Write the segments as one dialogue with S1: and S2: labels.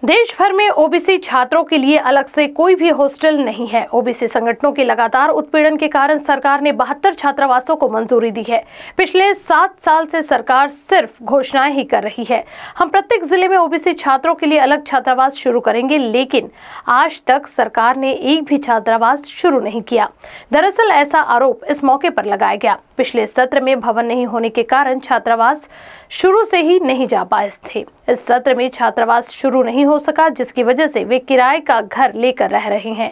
S1: देश भर में ओबीसी छात्रों के लिए अलग से कोई भी हॉस्टल नहीं है। ओबीसी संगठनों के लगातार उत्पीड़न के कारण सरकार ने 72 छात्रावासों को मंजूरी दी है। पिछले 7 साल से सरकार सिर्फ घोषणाएं ही कर रही है। हम प्रत्येक जिले में ओबीसी छात्रों के लिए अलग छात्रावास शुरू करेंगे, लेकिन आज तक सरकार ने एक भी छात्रावास शुरू नहीं किया। दरअसल ऐसा आरोप इस मौके पर लगाया गया। पिछले सत्र में भवन नहीं होने के कारण छात्रावास शुरू से ही नहीं जा पाए थे। इस सत्र में छात्रावास शुरू नहीं हो सका, जिसकी वजह से वे किराए का घर लेकर रह रहे हैं।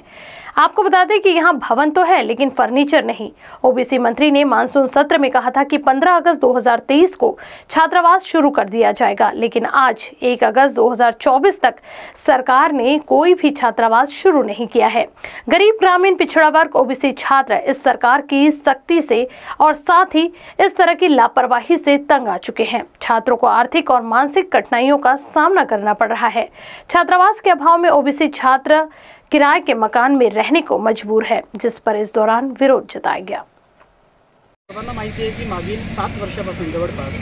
S1: आपको बता दें कि यहाँ भवन तो है, लेकिन फर्नीचर नहीं। ओबीसी मंत्री ने मानसून सत्र में कहा था कि 15 अगस्त 2023 को छात्रावास शुरू कर दिया जाएगा, लेकिन आज 1 अगस्त 2024 तक सरकार ने कोई भी छात्रावास शुरू नहीं किया है। गरीब, ग्रामीण, पिछड़ा वर्ग, ओबीसी छात्र इस सरकार की सख्ती से और साथ ही इस तरह की लापरवाही से तंग आ चुके हैं। छात्रों को आर्थिक और मानसिक कठिनाइयों का सामना करना पड़ रहा है। छात्रावास के अभाव में ओबीसी छात्र किराए के मकान में रहने को मजबूर है, जिस पर इस दौरान विरोध जताया गया।
S2: सर्वांना माहिती आहे की मागील 7 वर्षापासून जवळपास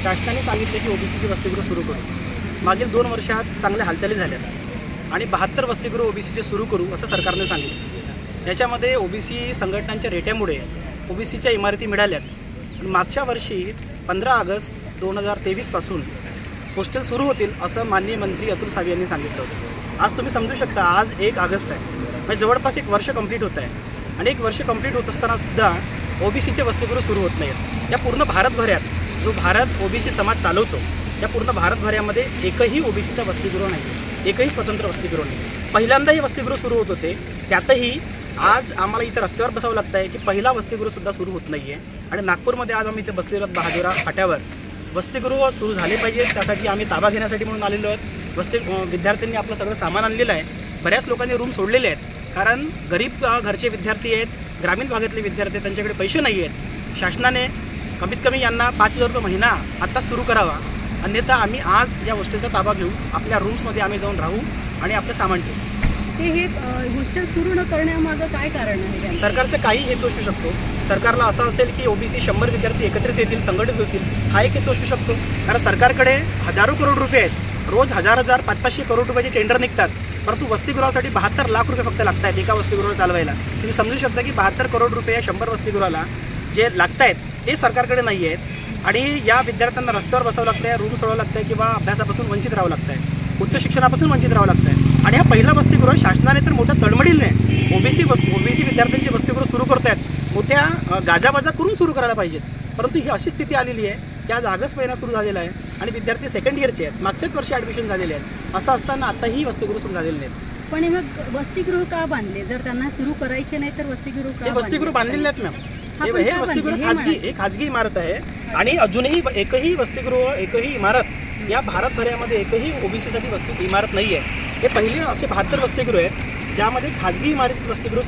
S2: शासनाने सांगितले की ओबीसीची वसतिगृह सुरू करू। मागील 2 वर्षात चांगल्या हालचाली झाल्या आणि 72 वसतिगृह ओबीसीचे सुरू करू असं सरकारने सांगितलं। याच्यामध्ये ओबीसी संघटनांच्या रेट्यामुळे ओबीसीच्या इमारती मिळाल्यात। मागच्या वर्षी 15 ऑगस्ट 2023 पासून हॉस्टेल सुरू होतील असं माननीय मंत्री अतुल सावे यांनी सांगितलं होतं। आज तुम्ही समजू शकता, आज 1 ऑगस्ट आहे, म्हणजे जवळपास 1 वर्ष कंप्लीट होत आहे आणि 1 वर्ष कंप्लीट होत असताना सुद्धा ओबीसीचे वसतिगृह सुरू होत नाहीत। या पूर्ण भारतभरात जो भारत ओबीसी समाज चालवतो, या पूर्ण भारतभरामध्ये एकही ओबीसीचा वसतिगृह नाही, एकही स्वतंत्र वसतिगृह नाही। पहिल्यांदा हे वसतिगृह सुरू होत होते, त्यातही आज आम्हाला इथं रस्त्यावर बसावं लागतं आहे की पहिला वसतिगृहसुद्धा सुरू होत नाही आहे। आणि नागपूरमध्ये आज आम्ही इथे बसलेलो आहोत बहादुरा फाट्यावर। वसतिगृह सुरू झाले पाहिजे, त्यासाठी आम्ही ताबा घेण्यासाठी म्हणून आलेलो आहोत। विद्यार्थ्यांनी आपलं सगळं सामान आणलेलं आहे। बऱ्याच लोकांनी रूम सोडलेले आहेत, कारण गरीब घरचे विद्यार्थी आहेत, ग्रामीण भागातले विद्यार्थी आहेत, त्यांच्याकडे पैसे नाही आहेत। शासनाने कमीत कमी यांना 5,000 रुपये महिना आत्ताच सुरू करावा, अन्यथा आम्ही आज या हॉस्टेलचा ताबा घेऊ, आपल्या रूम्समध्ये आम्ही जाऊन राहू आणि आपलं सामान ठेवू।
S3: हे हॉस्टेल सुरू न करण्यामागं काय कारण आहे?
S2: सरकारचं काही हेतू असू शकतो। सरकारला असं असेल की ओबीसी 100 विद्यार्थी एकत्रित येतील, संघटित होतील, हा एक हेतू असू शकतो। कारण सरकारकडे हजारो करोड रुपये आहेत, रोज 1000 500 करोड रुपयाचे टेंडर निघतात, परंतु वसतिगृहासाठी 72 लाख रुपये फक्त लागत आहेत एका वसतिगृह चालवायला। तुम्ही समजू शकता की 72 करोड रुपये 100 वसतिगृहाला जे लागत आहेत ते सरकारकडे नाही आहेत आणि या विद्यार्थ्यांना रस्त्यावर बसावं लागतं आहे, रूम सोडावं लागतं आहे किंवा अभ्यासापासून वंचित राहावं लागतं आहे, उच्च शिक्षणापासून वंचित राहावं लागतं आहे। आणि हा पहिला वसतिगृह शासनाने तर मोठ्या तळमळीने ओबीसी विद्यार्थ्यांचे वसतिगृह सुरू करत आहेत, मोठ्या गाजाबाजा करून सुरू करायला पाहिजेत, परंतु ही अशी स्थिती आलेली आहे की आज ऑगस्ट महिना सुरू झालेला आहे आणि विद्यार्थी सेकंड इयरचे आहेत, मागच्याच वर्षी ॲडमिशन झालेले आहेत। असं असताना आताही वसतिगृह सुरू झालेले नाहीत।
S3: पण मग वसतिगृह का बांधले? जर त्यांना सुरू करायचे नाही तर वसतिगृह
S2: बांधलेले आहेत मॅम। हे वसतिगृह खाजगी इमारत आहे आणि अजूनही एकही वसतिगृह, एकही इमारत या भारतभरामध्ये एकही ओबीसीसाठी इमारत नाही आहे। हे पहिले असे 72 वसतिगृह आहेत ज्यामध्ये खाजगी इमारतीत वसतिगृह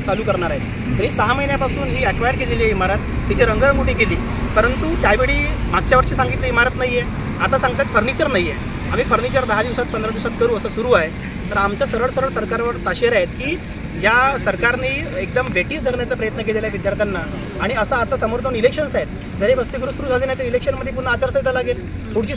S2: चालू करणार आहेत। तरी 6 महिन्यापासून ही ॲक्वायर केलेली आहे इमारत, तिची रंगरंगोटी केली, परंतु त्यावेळी मागच्या वर्षी सांगितलं इमारत नाही आहे, आता सांगतात फर्निचर नाही आहे। आम्ही फर्निचर 10 दिवसात 15 दिवसात करू असं सुरू आहे। तर आमच्या सरळ सरकारवर ताशेरे आहेत की या सरकारने एकदम बेटीस धरण्याचा प्रयत्न केलेला आहे विद्यार्थ्यांना। आणि असं आता समोर जाऊन इलेक्शन्स आहेत, जरी वसतिगृह सुरू झाले नाही तर इलेक्शनमध्ये पुन्हा आचारसंहिता लागेल पुढची।